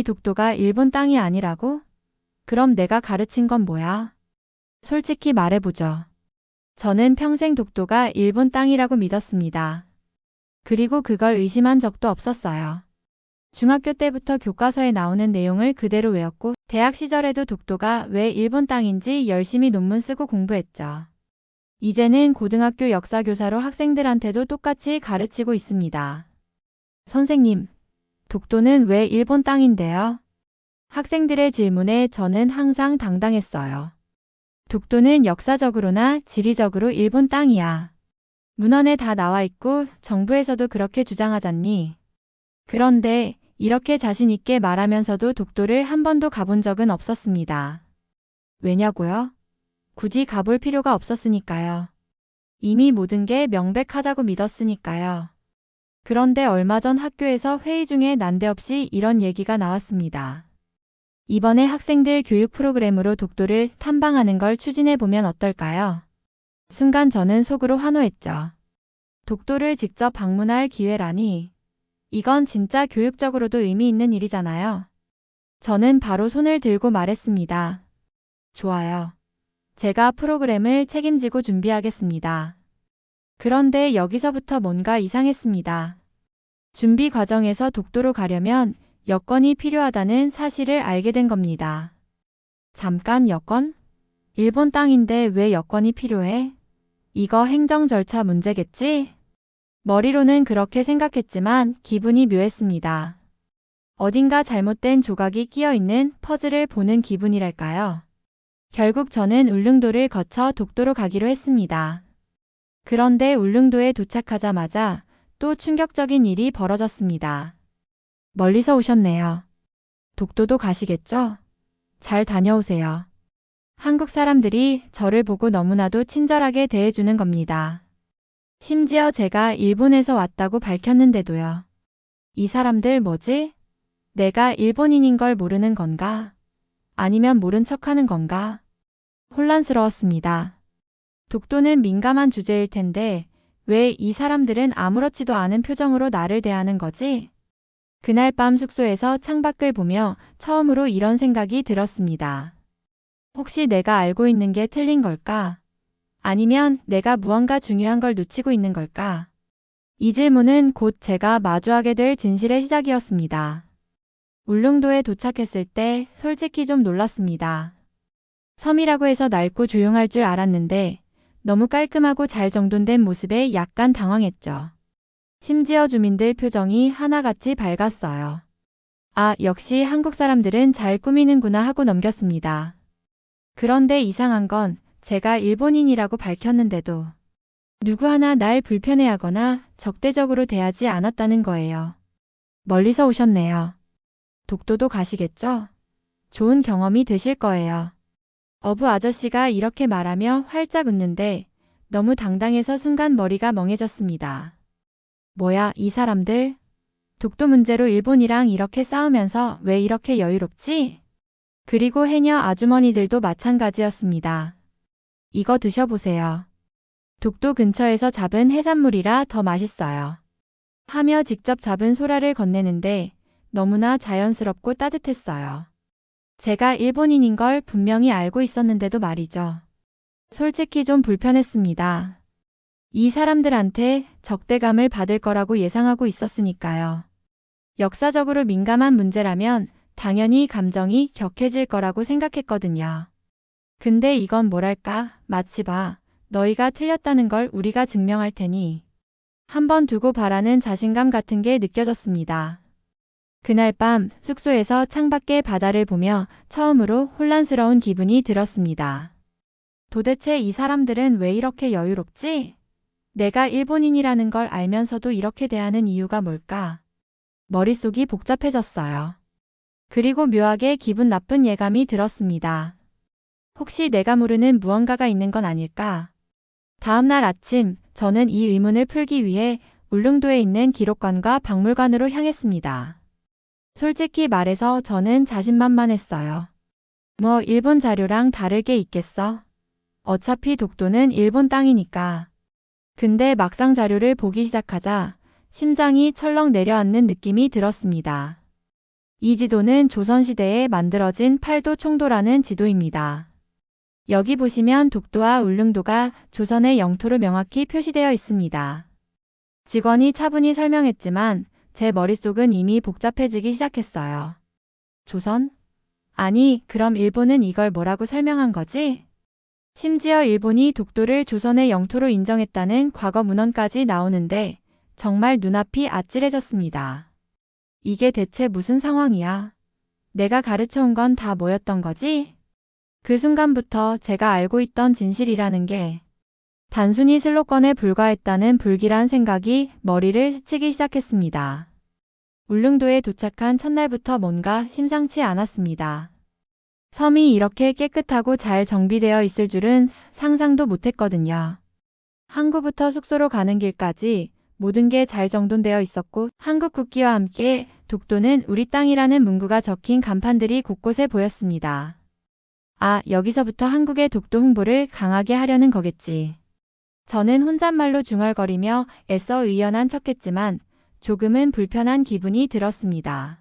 이 독도가 일본 땅이 아니라고? 그럼 내가 가르친 건 뭐야? 솔직히 말해보죠. 저는 평생 독도가 일본 땅이라고 믿었습니다. 그리고 그걸 의심한 적도 없었어요. 중학교 때부터 교과서에 나오는 내용을 그대로 외웠고 대학 시절에도 독도가 왜 일본 땅인지 열심히 논문 쓰고 공부했죠. 이제는 고등학교 역사교사로 학생들한테도 똑같이 가르치고 있습니다. 선생님, 독도는 왜 일본 땅인데요? 학생들의 질문에 저는 항상 당당했어요. 독도는 역사적으로나 지리적으로 일본 땅이야. 문헌에 다 나와 있고 정부에서도 그렇게 주장하잖니. 그런데 이렇게 자신 있게 말하면서도 독도를 한 번도 가본 적은 없었습니다. 왜냐고요? 굳이 가볼 필요가 없었으니까요. 이미 모든 게 명백하다고 믿었으니까요. 그런데 얼마 전 학교에서 회의 중에 난데없이 이런 얘기가 나왔습니다. 이번에 학생들 교육 프로그램으로 독도를 탐방하는 걸 추진해 보면 어떨까요? 순간 저는 속으로 환호했죠. 독도를 직접 방문할 기회라니. 이건 진짜 교육적으로도 의미 있는 일이잖아요. 저는 바로 손을 들고 말했습니다. 좋아요. 제가 프로그램을 책임지고 준비하겠습니다. 그런데 여기서부터 뭔가 이상했습니다. 준비 과정에서 독도로 가려면 여권이 필요하다는 사실을 알게 된 겁니다. 잠깐 여권? 일본 땅인데 왜 여권이 필요해? 이거 행정 절차 문제겠지? 머리로는 그렇게 생각했지만 기분이 묘했습니다. 어딘가 잘못된 조각이 끼어 있는 퍼즐을 보는 기분이랄까요? 결국 저는 울릉도를 거쳐 독도로 가기로 했습니다. 그런데 울릉도에 도착하자마자 또 충격적인 일이 벌어졌습니다. 멀리서 오셨네요. 독도도 가시겠죠? 잘 다녀오세요. 한국 사람들이 저를 보고 너무나도 친절하게 대해주는 겁니다. 심지어 제가 일본에서 왔다고 밝혔는데도요. 이 사람들 뭐지? 내가 일본인인 걸 모르는 건가? 아니면 모른 척하는 건가? 혼란스러웠습니다. 독도는 민감한 주제일 텐데 왜 이 사람들은 아무렇지도 않은 표정으로 나를 대하는 거지? 그날 밤 숙소에서 창밖을 보며 처음으로 이런 생각이 들었습니다. 혹시 내가 알고 있는 게 틀린 걸까? 아니면 내가 무언가 중요한 걸 놓치고 있는 걸까? 이 질문은 곧 제가 마주하게 될 진실의 시작이었습니다. 울릉도에 도착했을 때 솔직히 좀 놀랐습니다. 섬이라고 해서 낡고 조용할 줄 알았는데 너무 깔끔하고 잘 정돈된 모습에 약간 당황했죠. 심지어 주민들 표정이 하나같이 밝았어요. 아, 역시 한국 사람들은 잘 꾸미는구나 하고 넘겼습니다. 그런데 이상한 건 제가 일본인이라고 밝혔는데도 누구 하나 날 불편해하거나 적대적으로 대하지 않았다는 거예요. 멀리서 오셨네요. 독도도 가시겠죠? 좋은 경험이 되실 거예요. 어부 아저씨가 이렇게 말하며 활짝 웃는데 너무 당당해서 순간 머리가 멍해졌습니다. 뭐야, 이 사람들? 독도 문제로 일본이랑 이렇게 싸우면서 왜 이렇게 여유롭지? 그리고 해녀 아주머니들도 마찬가지였습니다. 이거 드셔보세요. 독도 근처에서 잡은 해산물이라 더 맛있어요. 하며 직접 잡은 소라를 건네는데 너무나 자연스럽고 따뜻했어요. 제가 일본인인 걸 분명히 알고 있었는데도 말이죠. 솔직히 좀 불편했습니다. 이 사람들한테 적대감을 받을 거라고 예상하고 있었으니까요. 역사적으로 민감한 문제라면 당연히 감정이 격해질 거라고 생각했거든요. 근데 이건 뭐랄까, 마치 봐, 너희가 틀렸다는 걸 우리가 증명할 테니 한번 두고 봐라는 자신감 같은 게 느껴졌습니다. 그날 밤 숙소에서 창밖의 바다를 보며 처음으로 혼란스러운 기분이 들었습니다. 도대체 이 사람들은 왜 이렇게 여유롭지? 내가 일본인이라는 걸 알면서도 이렇게 대하는 이유가 뭘까? 머릿속이 복잡해졌어요. 그리고 묘하게 기분 나쁜 예감이 들었습니다. 혹시 내가 모르는 무언가가 있는 건 아닐까? 다음날 아침 저는 이 의문을 풀기 위해 울릉도에 있는 기록관과 박물관으로 향했습니다. 솔직히 말해서 저는 자신만만했어요. 뭐 일본 자료랑 다를 게 있겠어? 어차피 독도는 일본 땅이니까. 근데 막상 자료를 보기 시작하자 심장이 철렁 내려앉는 느낌이 들었습니다. 이 지도는 조선시대에 만들어진 팔도 총도라는 지도입니다. 여기 보시면 독도와 울릉도가 조선의 영토로 명확히 표시되어 있습니다. 직원이 차분히 설명했지만 제 머릿속은 이미 복잡해지기 시작했어요. 조선? 아니, 그럼 일본은 이걸 뭐라고 설명한 거지? 심지어 일본이 독도를 조선의 영토로 인정했다는 과거 문헌까지 나오는데 정말 눈앞이 아찔해졌습니다. 이게 대체 무슨 상황이야? 내가 가르쳐온 건 다 뭐였던 거지? 그 순간부터 제가 알고 있던 진실이라는 게 단순히 슬로건에 불과했다는 불길한 생각이 머리를 스치기 시작했습니다. 울릉도에 도착한 첫날부터 뭔가 심상치 않았습니다. 섬이 이렇게 깨끗하고 잘 정비되어 있을 줄은 상상도 못했거든요. 항구부터 숙소로 가는 길까지 모든 게 잘 정돈되어 있었고 한국 국기와 함께 독도는 우리 땅이라는 문구가 적힌 간판들이 곳곳에 보였습니다. 아, 여기서부터 한국의 독도 홍보를 강하게 하려는 거겠지. 저는 혼잣말로 중얼거리며 애써 의연한 척했지만 조금은 불편한 기분이 들었습니다.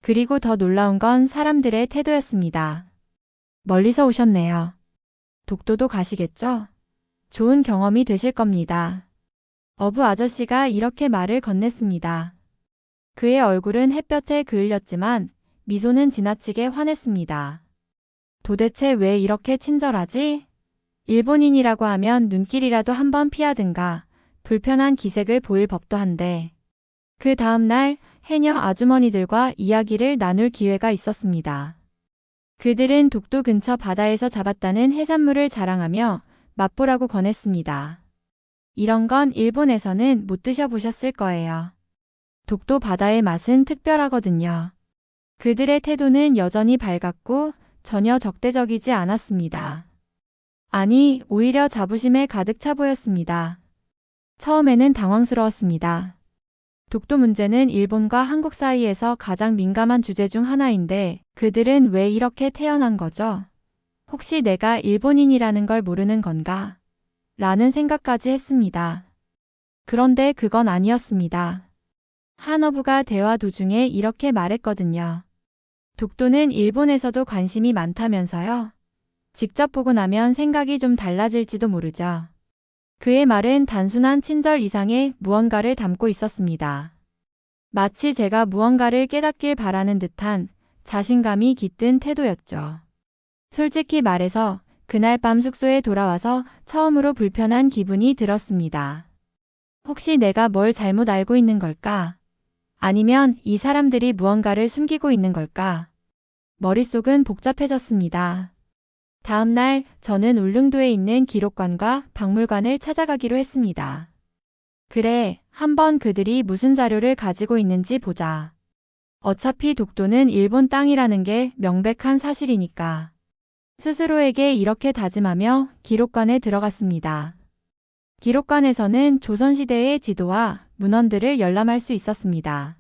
그리고 더 놀라운 건 사람들의 태도였습니다. 멀리서 오셨네요. 독도도 가시겠죠? 좋은 경험이 되실 겁니다. 어부 아저씨가 이렇게 말을 건넸습니다. 그의 얼굴은 햇볕에 그을렸지만 미소는 지나치게 환했습니다. 도대체 왜 이렇게 친절하지? 일본인이라고 하면 눈길이라도 한번 피하든가 불편한 기색을 보일 법도 한데 그 다음날 해녀 아주머니들과 이야기를 나눌 기회가 있었습니다. 그들은 독도 근처 바다에서 잡았다는 해산물을 자랑하며 맛보라고 권했습니다. 이런 건 일본에서는 못 드셔보셨을 거예요. 독도 바다의 맛은 특별하거든요. 그들의 태도는 여전히 밝았고 전혀 적대적이지 않았습니다. 아니, 오히려 자부심에 가득 차 보였습니다. 처음에는 당황스러웠습니다. 독도 문제는 일본과 한국 사이에서 가장 민감한 주제 중 하나인데 그들은 왜 이렇게 태연한 거죠? 혹시 내가 일본인이라는 걸 모르는 건가? 라는 생각까지 했습니다. 그런데 그건 아니었습니다. 한 어부가 대화 도중에 이렇게 말했거든요. 독도는 일본에서도 관심이 많다면서요? 직접 보고 나면 생각이 좀 달라질지도 모르죠. 그의 말은 단순한 친절 이상의 무언가를 담고 있었습니다. 마치 제가 무언가를 깨닫길 바라는 듯한 자신감이 깃든 태도였죠. 솔직히 말해서 그날 밤 숙소에 돌아와서 처음으로 불편한 기분이 들었습니다. 혹시 내가 뭘 잘못 알고 있는 걸까? 아니면 이 사람들이 무언가를 숨기고 있는 걸까? 머릿속은 복잡해졌습니다. 다음 날 저는 울릉도에 있는 기록관과 박물관을 찾아가기로 했습니다. 그래, 한번 그들이 무슨 자료를 가지고 있는지 보자. 어차피 독도는 일본 땅이라는 게 명백한 사실이니까. 스스로에게 이렇게 다짐하며 기록관에 들어갔습니다. 기록관에서는 조선시대의 지도와 문헌들을 열람할 수 있었습니다.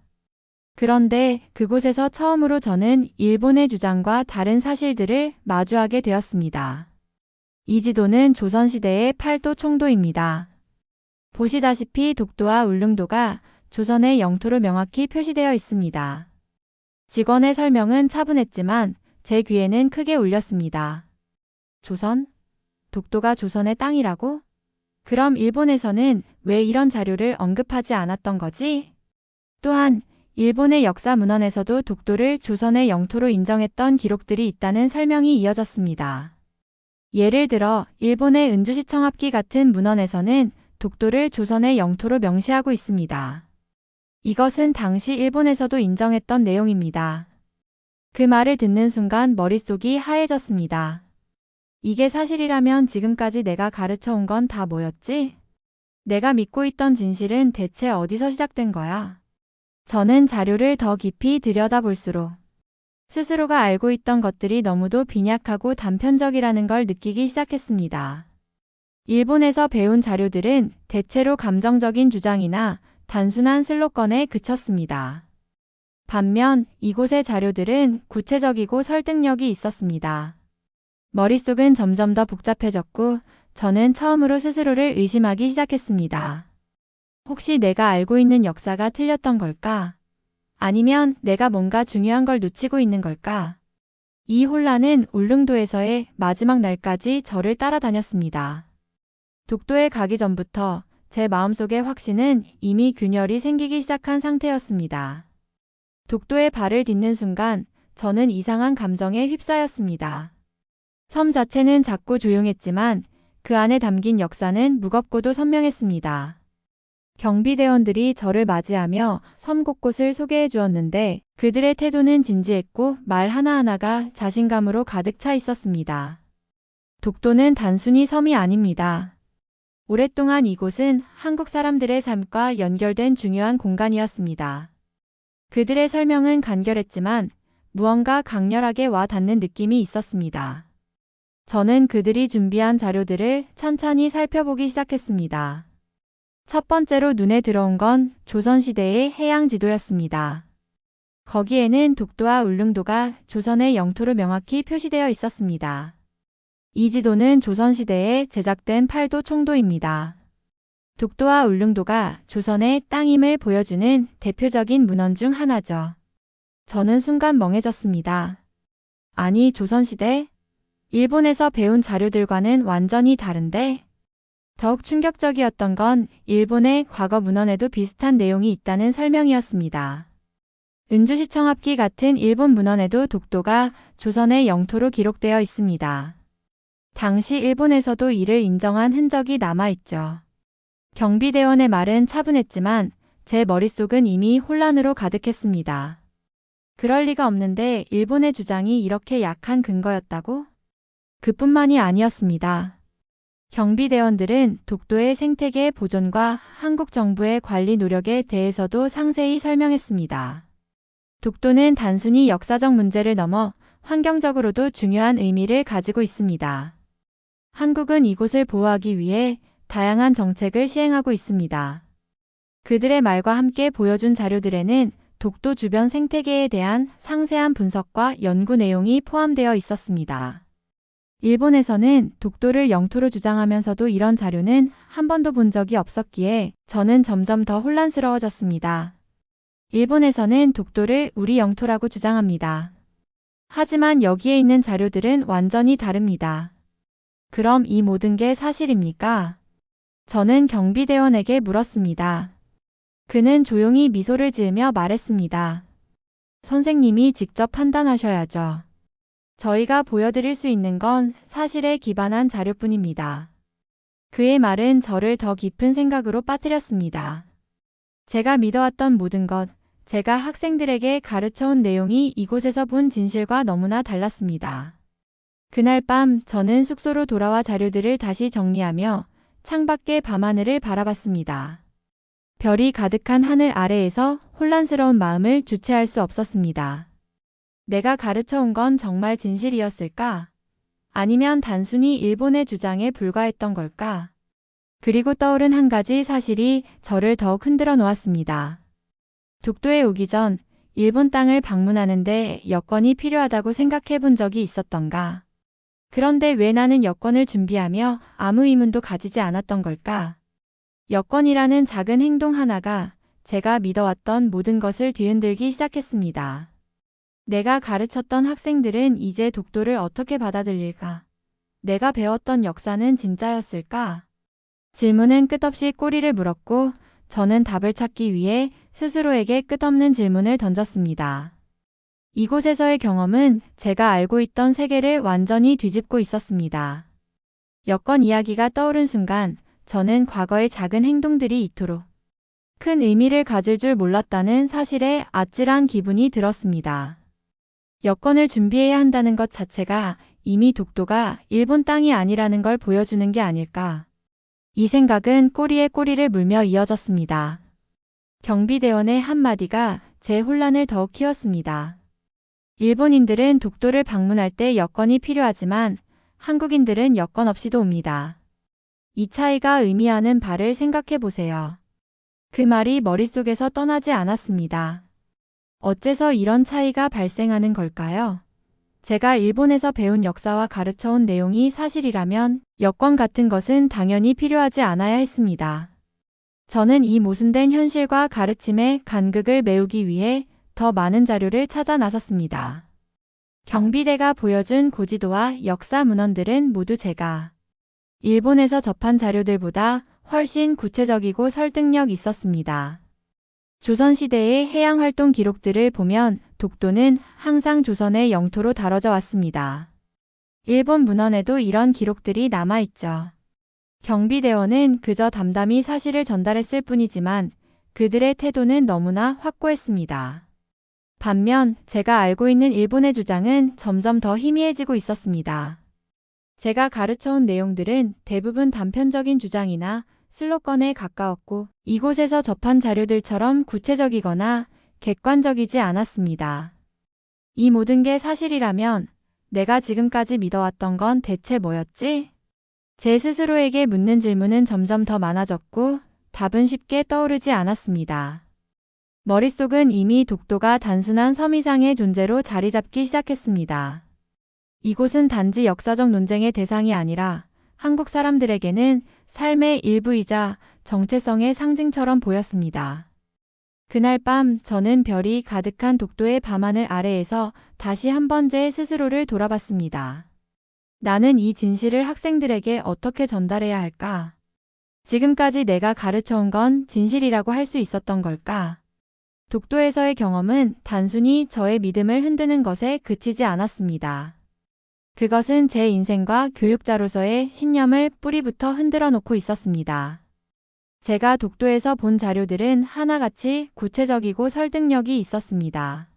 그런데 그곳에서 처음으로 저는 일본의 주장과 다른 사실들을 마주하게 되었습니다. 이 지도는 조선시대의 팔도 총도입니다. 보시다시피 독도와 울릉도가 조선의 영토로 명확히 표시되어 있습니다. 직원의 설명은 차분했지만 제 귀에는 크게 울렸습니다. 조선? 독도가 조선의 땅이라고? 그럼 일본에서는 왜 이런 자료를 언급하지 않았던 거지? 또한 일본의 역사 문헌에서도 독도를 조선의 영토로 인정했던 기록들이 있다는 설명이 이어졌습니다. 예를 들어 일본의 은주시 청합기 같은 문헌에서는 독도를 조선의 영토로 명시하고 있습니다. 이것은 당시 일본에서도 인정했던 내용입니다. 그 말을 듣는 순간 머릿속이 하얘졌습니다. 이게 사실이라면 지금까지 내가 가르쳐온 건 다 뭐였지? 내가 믿고 있던 진실은 대체 어디서 시작된 거야? 저는 자료를 더 깊이 들여다볼수록 스스로가 알고 있던 것들이 너무도 빈약하고 단편적이라는 걸 느끼기 시작했습니다. 일본에서 배운 자료들은 대체로 감정적인 주장이나 단순한 슬로건에 그쳤습니다. 반면 이곳의 자료들은 구체적이고 설득력이 있었습니다. 머릿속은 점점 더 복잡해졌고 저는 처음으로 스스로를 의심하기 시작했습니다. 혹시 내가 알고 있는 역사가 틀렸던 걸까? 아니면 내가 뭔가 중요한 걸 놓치고 있는 걸까? 이 혼란은 울릉도에서의 마지막 날까지 저를 따라다녔습니다. 독도에 가기 전부터 제 마음속의 확신은 이미 균열이 생기기 시작한 상태였습니다. 독도에 발을 딛는 순간 저는 이상한 감정에 휩싸였습니다. 섬 자체는 작고 조용했지만 그 안에 담긴 역사는 무겁고도 선명했습니다. 경비대원들이 저를 맞이하며 섬 곳곳을 소개해 주었는데 그들의 태도는 진지했고 말 하나하나가 자신감으로 가득 차 있었습니다. 독도는 단순히 섬이 아닙니다. 오랫동안 이곳은 한국 사람들의 삶과 연결된 중요한 공간이었습니다. 그들의 설명은 간결했지만 무언가 강렬하게 와 닿는 느낌이 있었습니다. 저는 그들이 준비한 자료들을 천천히 살펴보기 시작했습니다. 첫 번째로 눈에 들어온 건 조선시대의 해양 지도였습니다. 거기에는 독도와 울릉도가 조선의 영토로 명확히 표시되어 있었습니다. 이 지도는 조선시대에 제작된 팔도 총도입니다. 독도와 울릉도가 조선의 땅임을 보여주는 대표적인 문헌 중 하나죠. 저는 순간 멍해졌습니다. 아니, 조선시대? 일본에서 배운 자료들과는 완전히 다른데? 더욱 충격적이었던 건 일본의 과거 문헌에도 비슷한 내용이 있다는 설명이었습니다. 은주시 청합기 같은 일본 문헌에도 독도가 조선의 영토로 기록되어 있습니다. 당시 일본에서도 이를 인정한 흔적이 남아있죠. 경비대원의 말은 차분했지만 제 머릿속은 이미 혼란으로 가득했습니다. 그럴 리가 없는데 일본의 주장이 이렇게 약한 근거였다고? 그뿐만이 아니었습니다. 경비대원들은 독도의 생태계 보존과 한국 정부의 관리 노력에 대해서도 상세히 설명했습니다. 독도는 단순히 역사적 문제를 넘어 환경적으로도 중요한 의미를 가지고 있습니다. 한국은 이곳을 보호하기 위해 다양한 정책을 시행하고 있습니다. 그들의 말과 함께 보여준 자료들에는 독도 주변 생태계에 대한 상세한 분석과 연구 내용이 포함되어 있었습니다. 일본에서는 독도를 영토로 주장하면서도 이런 자료는 한 번도 본 적이 없었기에 저는 점점 더 혼란스러워졌습니다. 일본에서는 독도를 우리 영토라고 주장합니다. 하지만 여기에 있는 자료들은 완전히 다릅니다. 그럼 이 모든 게 사실입니까? 저는 경비대원에게 물었습니다. 그는 조용히 미소를 지으며 말했습니다. 선생님이 직접 판단하셔야죠. 저희가 보여드릴 수 있는 건 사실에 기반한 자료뿐입니다. 그의 말은 저를 더 깊은 생각으로 빠뜨렸습니다. 제가 믿어왔던 모든 것, 제가 학생들에게 가르쳐온 내용이 이곳에서 본 진실과 너무나 달랐습니다. 그날 밤 저는 숙소로 돌아와 자료들을 다시 정리하며 창밖의 밤하늘을 바라봤습니다. 별이 가득한 하늘 아래에서 혼란스러운 마음을 주체할 수 없었습니다. 내가 가르쳐온 건 정말 진실이었을까? 아니면 단순히 일본의 주장에 불과했던 걸까? 그리고 떠오른 한 가지 사실이 저를 더욱 흔들어 놓았습니다. 독도에 오기 전 일본 땅을 방문하는데 여권이 필요하다고 생각해 본 적이 있었던가? 그런데 왜 나는 여권을 준비하며 아무 의문도 가지지 않았던 걸까? 여권이라는 작은 행동 하나가 제가 믿어왔던 모든 것을 뒤흔들기 시작했습니다. 내가 가르쳤던 학생들은 이제 독도를 어떻게 받아들일까? 내가 배웠던 역사는 진짜였을까? 질문은 끝없이 꼬리를 물었고 저는 답을 찾기 위해 스스로에게 끝없는 질문을 던졌습니다. 이곳에서의 경험은 제가 알고 있던 세계를 완전히 뒤집고 있었습니다. 여권 이야기가 떠오른 순간 저는 과거의 작은 행동들이 이토록 큰 의미를 가질 줄 몰랐다는 사실에 아찔한 기분이 들었습니다. 여권을 준비해야 한다는 것 자체가 이미 독도가 일본 땅이 아니라는 걸 보여주는 게 아닐까. 이 생각은 꼬리에 꼬리를 물며 이어졌습니다. 경비대원의 한마디가 제 혼란을 더욱 키웠습니다. 일본인들은 독도를 방문할 때 여권이 필요하지만 한국인들은 여권 없이도 옵니다. 이 차이가 의미하는 바를 생각해 보세요. 그 말이 머릿속에서 떠나지 않았습니다. 어째서 이런 차이가 발생하는 걸까요? 제가 일본에서 배운 역사와 가르쳐온 내용이 사실이라면 여권 같은 것은 당연히 필요하지 않아야 했습니다. 저는 이 모순된 현실과 가르침의 간극을 메우기 위해 더 많은 자료를 찾아 나섰습니다. 경비대가 보여준 고지도와 역사 문헌들은 모두 제가 일본에서 접한 자료들보다 훨씬 구체적이고 설득력 있었습니다. 조선시대의 해양활동 기록들을 보면 독도는 항상 조선의 영토로 다뤄져 왔습니다. 일본 문헌에도 이런 기록들이 남아있죠. 경비대원은 그저 담담히 사실을 전달했을 뿐이지만 그들의 태도는 너무나 확고했습니다. 반면 제가 알고 있는 일본의 주장은 점점 더 희미해지고 있었습니다. 제가 가르쳐온 내용들은 대부분 단편적인 주장이나 슬로건에 가까웠고 이곳에서 접한 자료들처럼 구체적이거나 객관적이지 않았습니다. 이 모든 게 사실이라면 내가 지금까지 믿어왔던 건 대체 뭐였지? 제 스스로에게 묻는 질문은 점점 더 많아졌고 답은 쉽게 떠오르지 않았습니다. 머릿속은 이미 독도가 단순한 섬 이상의 존재로 자리 잡기 시작했습니다. 이곳은 단지 역사적 논쟁의 대상이 아니라 한국 사람들에게는 삶의 일부이자 정체성의 상징처럼 보였습니다. 그날 밤 저는 별이 가득한 독도의 밤하늘 아래에서 다시 한 번 제 스스로를 돌아봤습니다. 나는 이 진실을 학생들에게 어떻게 전달해야 할까? 지금까지 내가 가르쳐온 건 진실이라고 할 수 있었던 걸까? 독도에서의 경험은 단순히 저의 믿음을 흔드는 것에 그치지 않았습니다. 그것은 제 인생과 교육자로서의 신념을 뿌리부터 흔들어 놓고 있었습니다. 제가 독도에서 본 자료들은 하나같이 구체적이고 설득력이 있었습니다.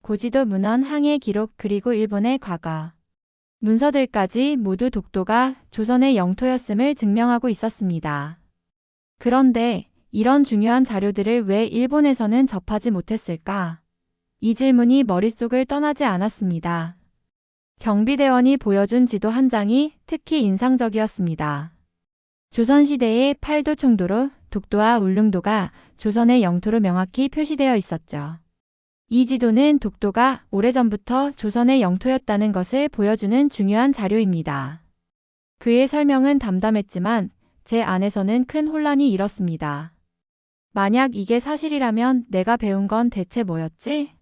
고지도 문헌 항해 기록 그리고 일본의 과거. 문서들까지 모두 독도가 조선의 영토였음을 증명하고 있었습니다. 그런데 이런 중요한 자료들을 왜 일본에서는 접하지 못했을까? 이 질문이 머릿속을 떠나지 않았습니다. 경비대원이 보여준 지도 한 장이 특히 인상적이었습니다. 조선시대의 팔도 총도로 독도와 울릉도가 조선의 영토로 명확히 표시되어 있었죠. 이 지도는 독도가 오래전부터 조선의 영토였다는 것을 보여주는 중요한 자료입니다. 그의 설명은 담담했지만 제 안에서는 큰 혼란이 일었습니다. 만약 이게 사실이라면 내가 배운 건 대체 뭐였지?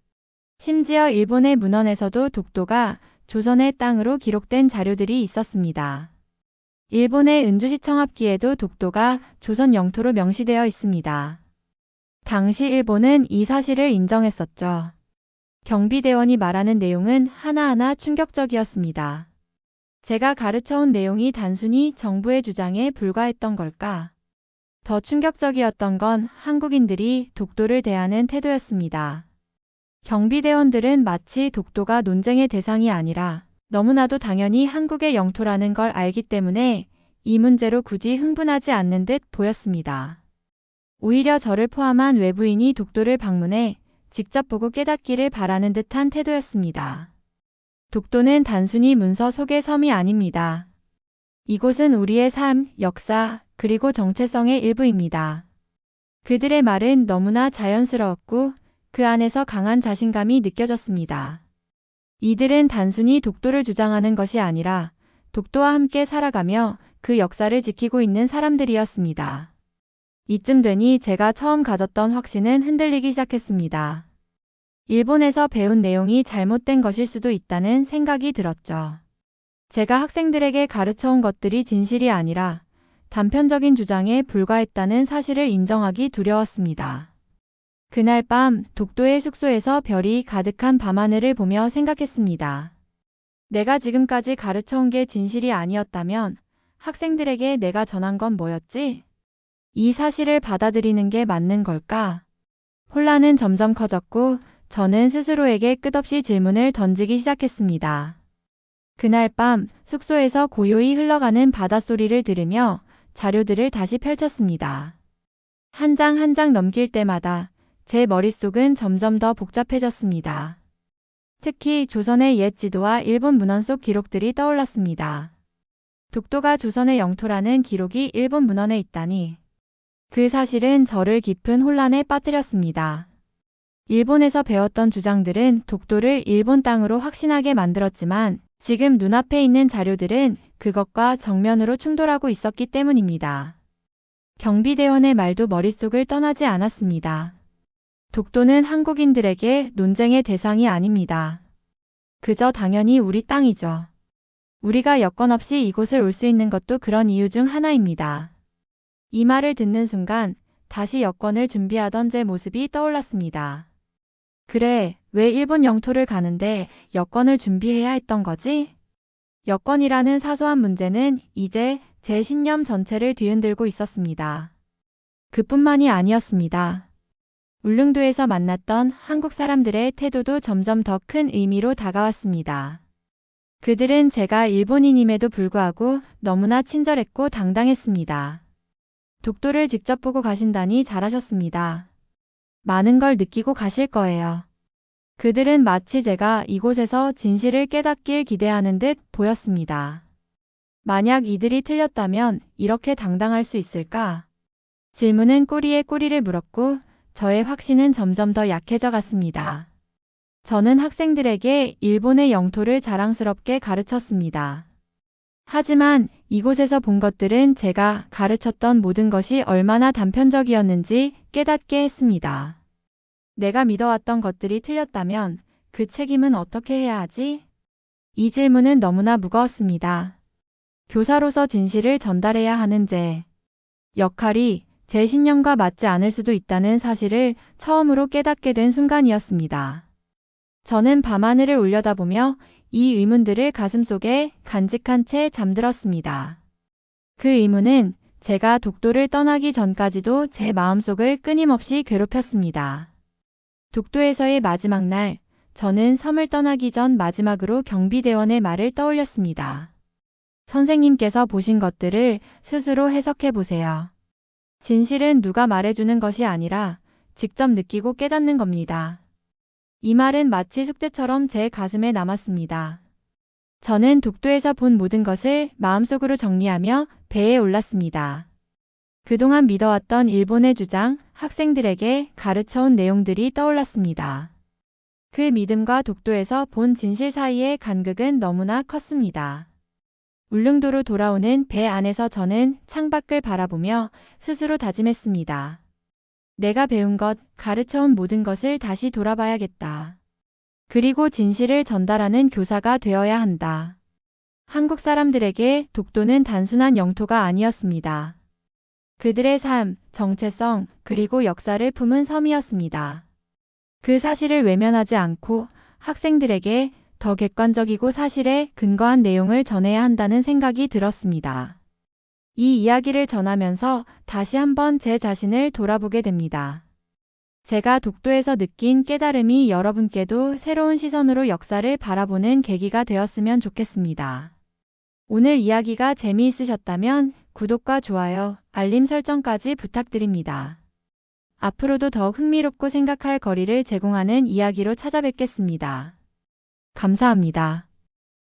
심지어 일본의 문헌에서도 독도가 조선의 땅으로 기록된 자료들이 있었습니다. 일본의 은주시 청합기에도 독도가 조선 영토로 명시되어 있습니다. 당시 일본은 이 사실을 인정했었죠. 경비대원이 말하는 내용은 하나하나 충격적이었습니다. 제가 가르쳐온 내용이 단순히 정부의 주장에 불과했던 걸까? 더 충격적이었던 건 한국인들이 독도를 대하는 태도였습니다. 경비대원들은 마치 독도가 논쟁의 대상이 아니라 너무나도 당연히 한국의 영토라는 걸 알기 때문에 이 문제로 굳이 흥분하지 않는 듯 보였습니다. 오히려 저를 포함한 외부인이 독도를 방문해 직접 보고 깨닫기를 바라는 듯한 태도였습니다. 독도는 단순히 문서 속의 섬이 아닙니다. 이곳은 우리의 삶, 역사, 그리고 정체성의 일부입니다. 그들의 말은 너무나 자연스러웠고 그 안에서 강한 자신감이 느껴졌습니다. 이들은 단순히 독도를 주장하는 것이 아니라 독도와 함께 살아가며 그 역사를 지키고 있는 사람들이었습니다. 이쯤 되니 제가 처음 가졌던 확신은 흔들리기 시작했습니다. 일본에서 배운 내용이 잘못된 것일 수도 있다는 생각이 들었죠. 제가 학생들에게 가르쳐온 것들이 진실이 아니라 단편적인 주장에 불과했다는 사실을 인정하기 두려웠습니다. 그날 밤 독도의 숙소에서 별이 가득한 밤하늘을 보며 생각했습니다. 내가 지금까지 가르쳐온 게 진실이 아니었다면 학생들에게 내가 전한 건 뭐였지? 이 사실을 받아들이는 게 맞는 걸까? 혼란은 점점 커졌고 저는 스스로에게 끝없이 질문을 던지기 시작했습니다. 그날 밤 숙소에서 고요히 흘러가는 바닷소리를 들으며 자료들을 다시 펼쳤습니다. 한 장 한 장 넘길 때마다 제 머릿속은 점점 더 복잡해졌습니다. 특히 조선의 옛 지도와 일본 문헌 속 기록들이 떠올랐습니다. 독도가 조선의 영토라는 기록이 일본 문헌에 있다니. 그 사실은 저를 깊은 혼란에 빠뜨렸습니다. 일본에서 배웠던 주장들은 독도를 일본 땅으로 확신하게 만들었지만 지금 눈앞에 있는 자료들은 그것과 정면으로 충돌하고 있었기 때문입니다. 경비대원의 말도 머릿속을 떠나지 않았습니다. 독도는 한국인들에게 논쟁의 대상이 아닙니다. 그저 당연히 우리 땅이죠. 우리가 여건 없이 이곳을 올 수 있는 것도 그런 이유 중 하나입니다. 이 말을 듣는 순간 다시 여권을 준비하던 제 모습이 떠올랐습니다. 그래, 왜 일본 영토를 가는데 여권을 준비해야 했던 거지? 여권이라는 사소한 문제는 이제 제 신념 전체를 뒤흔들고 있었습니다. 그뿐만이 아니었습니다. 울릉도에서 만났던 한국 사람들의 태도도 점점 더 큰 의미로 다가왔습니다. 그들은 제가 일본인임에도 불구하고 너무나 친절했고 당당했습니다. 독도를 직접 보고 가신다니 잘하셨습니다. 많은 걸 느끼고 가실 거예요. 그들은 마치 제가 이곳에서 진실을 깨닫길 기대하는 듯 보였습니다. 만약 이들이 틀렸다면 이렇게 당당할 수 있을까? 질문은 꼬리에 꼬리를 물었고 저의 확신은 점점 더 약해져 갔습니다. 저는 학생들에게 일본의 영토를 자랑스럽게 가르쳤습니다. 하지만 이곳에서 본 것들은 제가 가르쳤던 모든 것이 얼마나 단편적이었는지 깨닫게 했습니다. 내가 믿어왔던 것들이 틀렸다면 그 책임은 어떻게 해야 하지? 이 질문은 너무나 무거웠습니다. 교사로서 진실을 전달해야 하는 제 역할이 제 신념과 맞지 않을 수도 있다는 사실을 처음으로 깨닫게 된 순간이었습니다. 저는 밤하늘을 올려다보며 이 의문들을 가슴속에 간직한 채 잠들었습니다. 그 의문은 제가 독도를 떠나기 전까지도 제 마음속을 끊임없이 괴롭혔습니다. 독도에서의 마지막 날, 저는 섬을 떠나기 전 마지막으로 경비대원의 말을 떠올렸습니다. 선생님께서 보신 것들을 스스로 해석해 보세요. 진실은 누가 말해주는 것이 아니라 직접 느끼고 깨닫는 겁니다. 이 말은 마치 숙제처럼 제 가슴에 남았습니다. 저는 독도에서 본 모든 것을 마음속으로 정리하며 배에 올랐습니다. 그동안 믿어왔던 일본의 주장, 학생들에게 가르쳐온 내용들이 떠올랐습니다. 그 믿음과 독도에서 본 진실 사이의 간극은 너무나 컸습니다. 울릉도로 돌아오는 배 안에서 저는 창밖을 바라보며 스스로 다짐했습니다. 내가 배운 것, 가르쳐온 모든 것을 다시 돌아봐야겠다. 그리고 진실을 전달하는 교사가 되어야 한다. 한국 사람들에게 독도는 단순한 영토가 아니었습니다. 그들의 삶, 정체성, 그리고 역사를 품은 섬이었습니다. 그 사실을 외면하지 않고 학생들에게 더 객관적이고 사실에 근거한 내용을 전해야 한다는 생각이 들었습니다. 이 이야기를 전하면서 다시 한번 제 자신을 돌아보게 됩니다. 제가 독도에서 느낀 깨달음이 여러분께도 새로운 시선으로 역사를 바라보는 계기가 되었으면 좋겠습니다. 오늘 이야기가 재미있으셨다면 구독과 좋아요, 알림 설정까지 부탁드립니다. 앞으로도 더욱 흥미롭고 생각할 거리를 제공하는 이야기로 찾아뵙겠습니다. 감사합니다.